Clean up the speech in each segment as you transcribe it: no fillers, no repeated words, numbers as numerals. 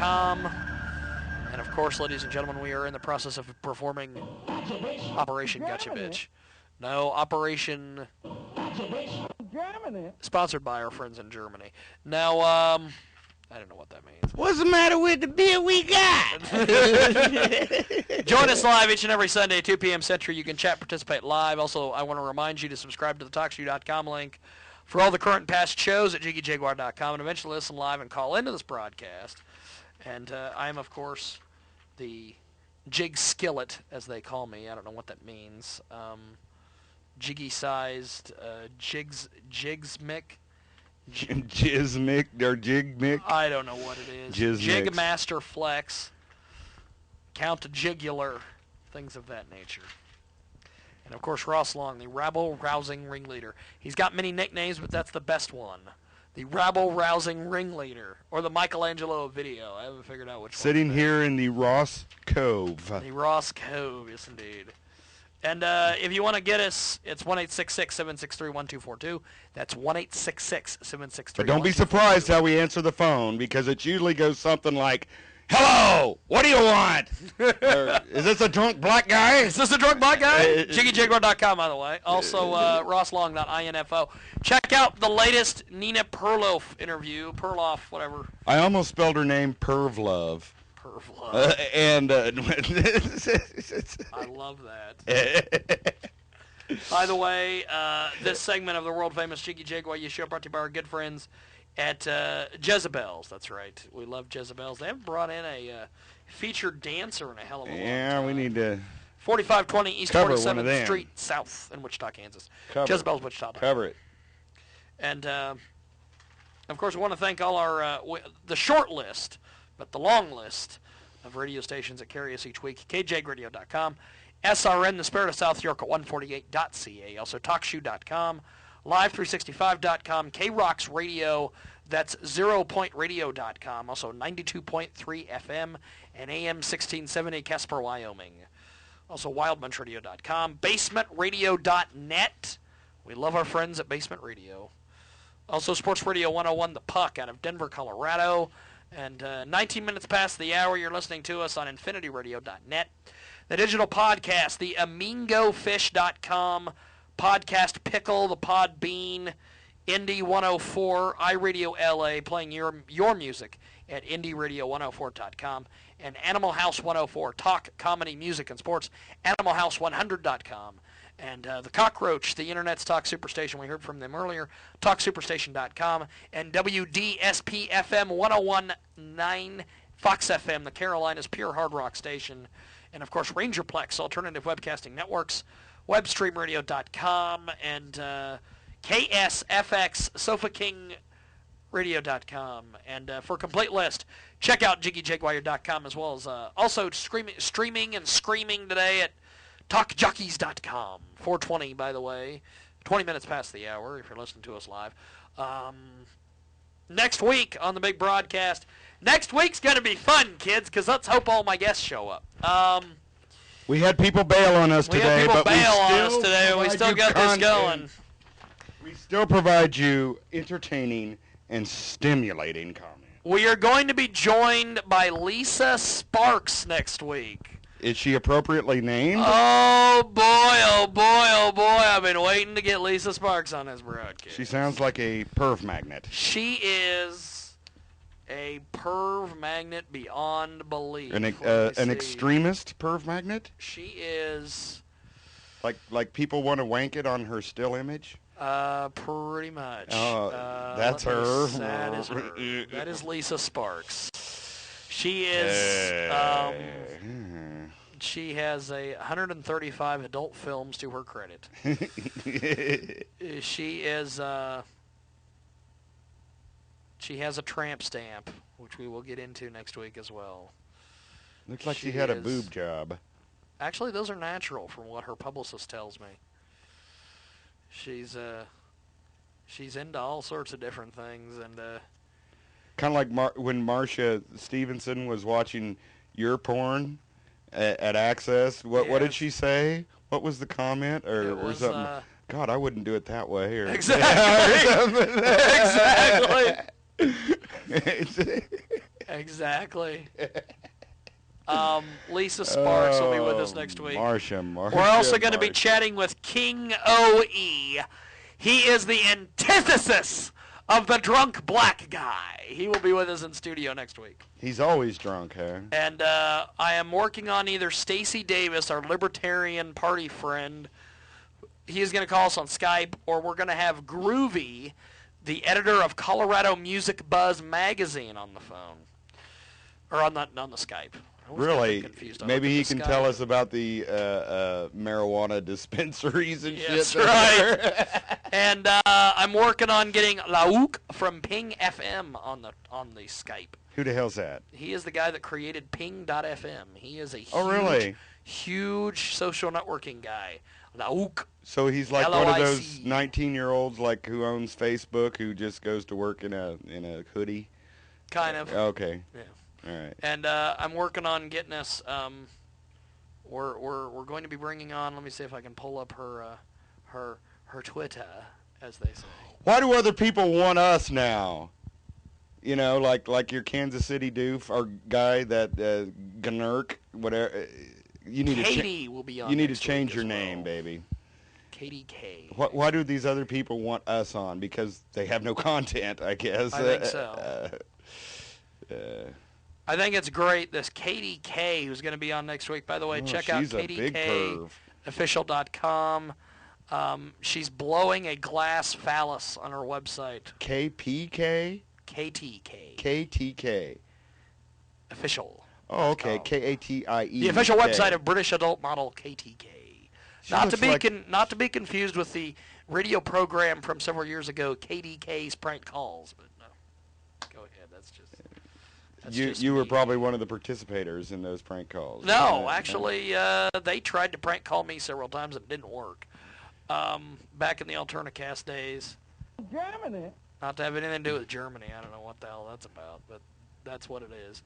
And, of course, ladies and gentlemen, we are in the process of performing Operation Gotcha Bitch. No, Operation... Germany. Sponsored by our friends in Germany. Now, I don't know what that means. What's the matter with the beer we got? Join us live each and every Sunday, 2 p.m. Central. You can chat, participate live. Also, I want to remind you to subscribe to the TalkShoe.com link for all the current and past shows at JiggyJaguar.com, and eventually listen live and call into this broadcast. And I am, of course, the Jig Skillet, as they call me. I don't know what that means. Jiggy-sized Jigs Mick. Jizmick or Jigmick? I don't know what it is. Jizmix. Jigmaster Flex. Count to Jigular. Things of that nature. And, of course, Ross Long, the rabble-rousing ringleader. He's got many nicknames, but that's the best one. The rabble-rousing ringleader. Or the Michelangelo video. I haven't figured out which one. Sitting here in the Ross Cove. The Ross Cove, yes, indeed. And if you want to get us, it's 1-866-763-1242. That's 1-866-763-1242. But don't be surprised how we answer the phone, because it usually goes something like, "Hello, what do you want?" Or, "Is this a drunk black guy?" Is this a drunk black guy? JiggyJaguar.com, by the way. Also, rosslong.info. Check out the latest Nina Perloff interview. Perloff, whatever. I almost spelled her name Pervlove. Pervlove. I love that. By the way, this segment of the world-famous Jiggy Jaguar show brought to you by our good friends at Jezebel's. That's right. We love Jezebel's. They haven't brought in a featured dancer in a hell of a long time. Yeah, we need to 4520 East cover 47th Street South in Wichita, Kansas. Jezebel's Wichita. Cover it. And, of course, we want to thank all our, the short list, but the long list of radio stations that carry us each week. KJAGradio.com, SRN, the Spirit of South York at 148.ca, also TalkShoe.com, Live365.com, KROX Radio, that's ZeroPointRadio.com, also 92.3 FM and AM 1670 Casper, Wyoming. Also WildBunchRadio.com, BasementRadio.net. We love our friends at Basement Radio. Also Sports Radio 101, The Puck, out of Denver, Colorado. And 19 minutes past the hour, you're listening to us on InfinityRadio.net. The digital podcast, the AmingoFish.com, Podcast Pickle, the Podbean, Indie 104, iRadio LA, playing your music at IndieRadio104.com, and Animal House 104, talk, comedy, music, and sports, AnimalHouse100.com. And the Cockroach, the Internet's talk superstation, we heard from them earlier, TalkSuperstation.com, and WDSP-FM 101.9 Fox FM, the Carolinas Pure Hard Rock Station, and, of course, Rangerplex, Alternative Webcasting Networks, WebStreamRadio.com, and KSFX, SofaKingRadio.com. And for a complete list, check out JiggyJaguar.com, as well as also streaming and screaming today at TalkJockeys.com. 4:20, by the way. 20 minutes past the hour, if you're listening to us live. Next week on the big broadcast. Next week's going to be fun, kids, because let's hope all my guests show up. We had people bail on us today, but we still got this going. We still provide you entertaining and stimulating comment. We are going to be joined by Lisa Sparks next week. Is she appropriately named? Oh, boy, oh, boy, oh, boy. I've been waiting to get Lisa Sparks on this broadcast. She sounds like a perv magnet. She is a perv magnet beyond belief. An extremist perv magnet? She is... Like people want to wank it on her still image? Pretty much. That's her. That is her. That is Lisa Sparks. She is... She has 135 adult films to her credit. She is... she has a tramp stamp, which we will get into next week as well. Looks like she had a boob job. Actually, those are natural, from what her publicist tells me. She's into all sorts of different things, and kind of like when Marcia Stevenson was watching your porn at Access. What did she say? What was the comment or something? God, I wouldn't do it that way. Or exactly. Exactly. Exactly. Lisa Sparks will be with us next week. Marsha. We're also going to be chatting with King O.E. He is the antithesis of the drunk black guy. He will be with us in studio next week. He's always drunk, huh? And I am working on either Stacey Davis, our Libertarian Party friend. He is going to call us on Skype, or we're going to have Groovy, the editor of Colorado Music Buzz magazine, on the phone. Or on the Skype. Really? Maybe he can tell us about the marijuana dispensaries and shit. That's right. And I'm working on getting Lauk from Ping FM on the Skype. Who the hell's that? He is the guy that created Ping.fm. He is a huge social networking guy. Lauk. So he's like L-O-I-C. one of those 19-year-olds like who owns Facebook who just goes to work in a hoodie? Kind of. Okay. Yeah. All right. And I'm working on getting us. We're going to be bringing on. Let me see if I can pull up her Twitter, as they say. Why do other people want us now? You know, like your Kansas City doof or guy that Gnurk, whatever. You need Katie will be on. You need to change your name, baby. Katie K. Why do these other people want us on? Because they have no content, I guess. I think so. I think it's great. This Katie K, who's going to be on next week. By the way, check out KDKofficial.com. She's blowing a glass phallus on her website. KPK? KTK. KTK. Official. Oh, okay. KATIE. The official website of British adult model KTK. Not to be confused with the radio program from several years ago, KDK's Prank Calls. But no, go ahead. That's just. You were probably one of the participators in those prank calls. No, actually, they tried to prank call me several times and it didn't work. Back in the Alternicast days. Germany. Not to have anything to do with Germany. I don't know what the hell that's about, but that's what it is.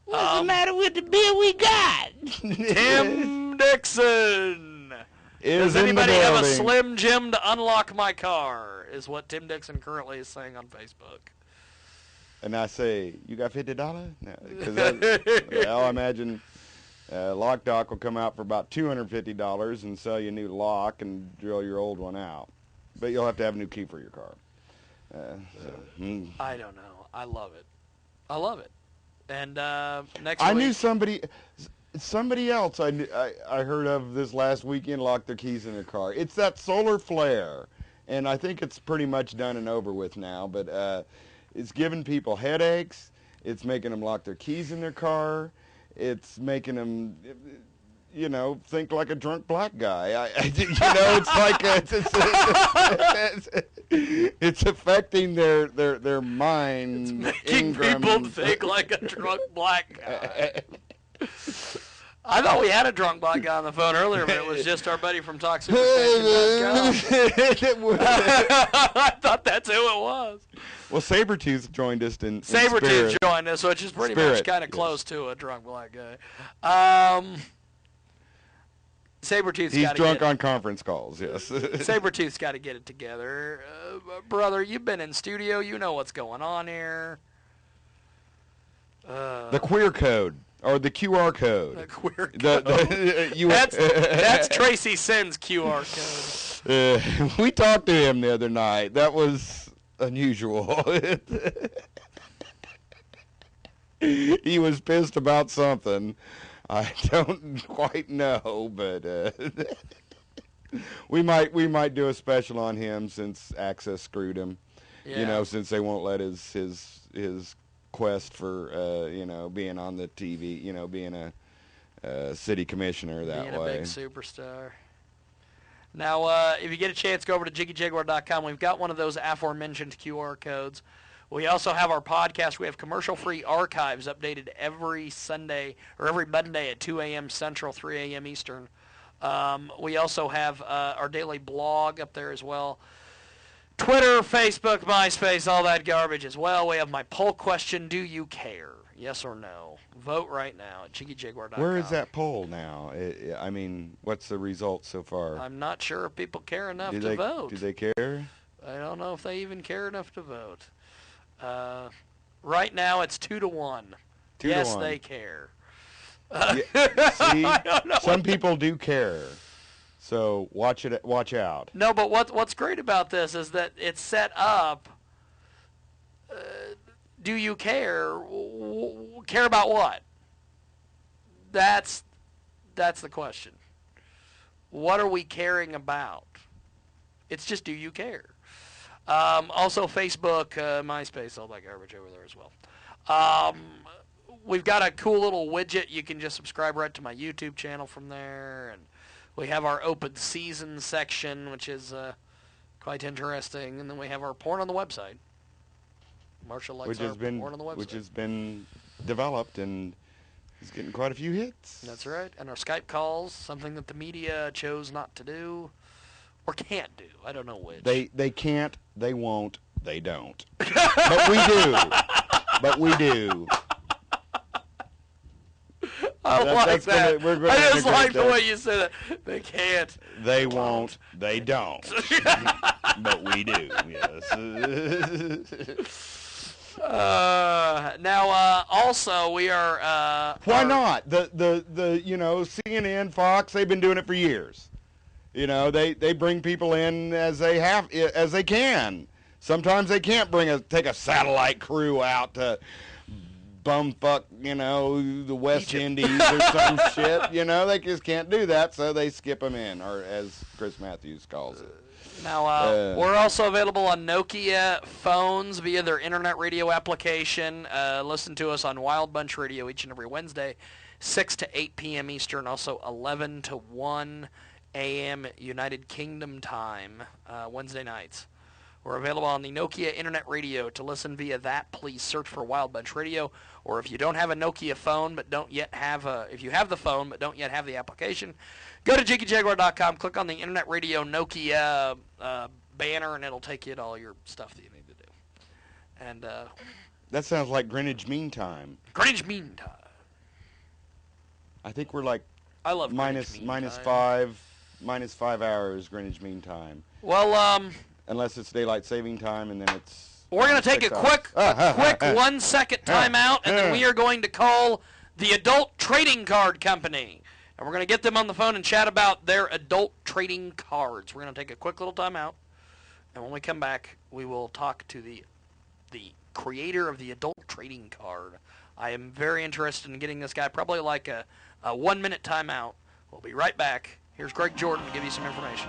What's the matter with the beer we got? Tim Dixon. Does anybody have a Slim Jim to unlock my car? Is what Tim Dixon currently is saying on Facebook. And I say, you got $50? No, because I imagine Lock Doc will come out for about $250 and sell you a new lock and drill your old one out. But you'll have to have a new key for your car. I don't know. I love it. I love it. And next I week, knew somebody else I heard of this last weekend locked their keys in their car. It's that solar flare, and I think it's pretty much done and over with now. But it's giving people headaches. It's making them lock their keys in their car. It's making them, think like a drunk black guy. It's like it's affecting their mind. It's making people think like a drunk black guy. I thought we had a drunk black guy on the phone earlier, but it was just our buddy from TalkSuperstation.com. I thought that's who it was. Well, Sabretooth joined us in Sabretooth joined us, which is pretty much kind of close to a drunk black guy. Sabretooth's drunk on conference calls, yes. Sabretooth's got to get it together. Brother, you've been in studio. You know what's going on here. The queer code. Or the QR code. The queer code. That's Tracy Sinn's QR code. We talked to him the other night. That was unusual. He was pissed about something. I don't quite know, but we might do a special on him since Access screwed him. Yeah. Since they won't let his quest for being on the TV, being a city commissioner that being way. Being a big superstar. Now, if you get a chance, go over to JiggyJaguar.com. We've got one of those aforementioned QR codes. We also have our podcast. We have commercial-free archives updated every Sunday or every Monday at 2 a.m. Central, 3 a.m. Eastern. We also have our daily blog up there as well. Twitter, Facebook, MySpace, all that garbage as well. We have my poll question, do you care? Yes or no? Vote right now at JiggyJaguar.com. Where is that poll now? What's the result so far? I'm not sure if people care enough to vote. Do they care? I don't know if they even care enough to vote. Right now, it's 2-1. 2 to Yes, 1. they care. See, some people do care. So watch out. No, but what's great about this is that it's set up. Do you care? Care about what? That's the question. What are we caring about? It's just, do you care? Also, Facebook, MySpace, all that garbage over there as well. We've got a cool little widget. You can just subscribe right to my YouTube channel from there. And we have our open season section, which is quite interesting. And then we have our porn on the website. Marshall likes our porn on the website. Which has been developed and is getting quite a few hits. That's right. And our Skype calls, something that the media chose not to do or can't do. I don't know which. They can't, they won't, they don't. But we do. But we do. I like that. I just like the way you said that. They can't. They won't. They don't. But we do. Yes. Now, also, we are. Why not? The CNN, Fox, they've been doing it for years. They bring people in as they can. Sometimes they can't take a satellite crew out to bumfuck, the West Indies or some shit. They just can't do that, so they skip them in, or as Chris Matthews calls it. Now, we're also available on Nokia phones via their internet radio application. Listen to us on Wild Bunch Radio each and every Wednesday, 6 to 8 p.m. Eastern, also 11 to 1 a.m. United Kingdom time, Wednesday nights. We're available on the Nokia Internet Radio. To listen via that, please search for Wild Bunch Radio. Or if you don't have a Nokia phone, but don't yet have if you have the phone but don't yet have the application, go to JiggyJaguar.com, click on the Internet Radio Nokia banner, and it'll take you to all your stuff that you need to do. And that sounds like Greenwich Mean Time. Greenwich Mean Time. I think we're like I love minus 5 hours Greenwich Mean Time. Well, unless it's daylight saving time, and then it's. We're going to take a quick 1 second timeout, and then we are going to call the Adult Trading Card Company. And we're going to get them on the phone and chat about their adult trading cards. We're going to take a quick little timeout, and when we come back, we will talk to the creator of the adult trading card. I am very interested in getting this guy probably like a 1 minute timeout. We'll be right back. Here's Greg Jordan to give you some information.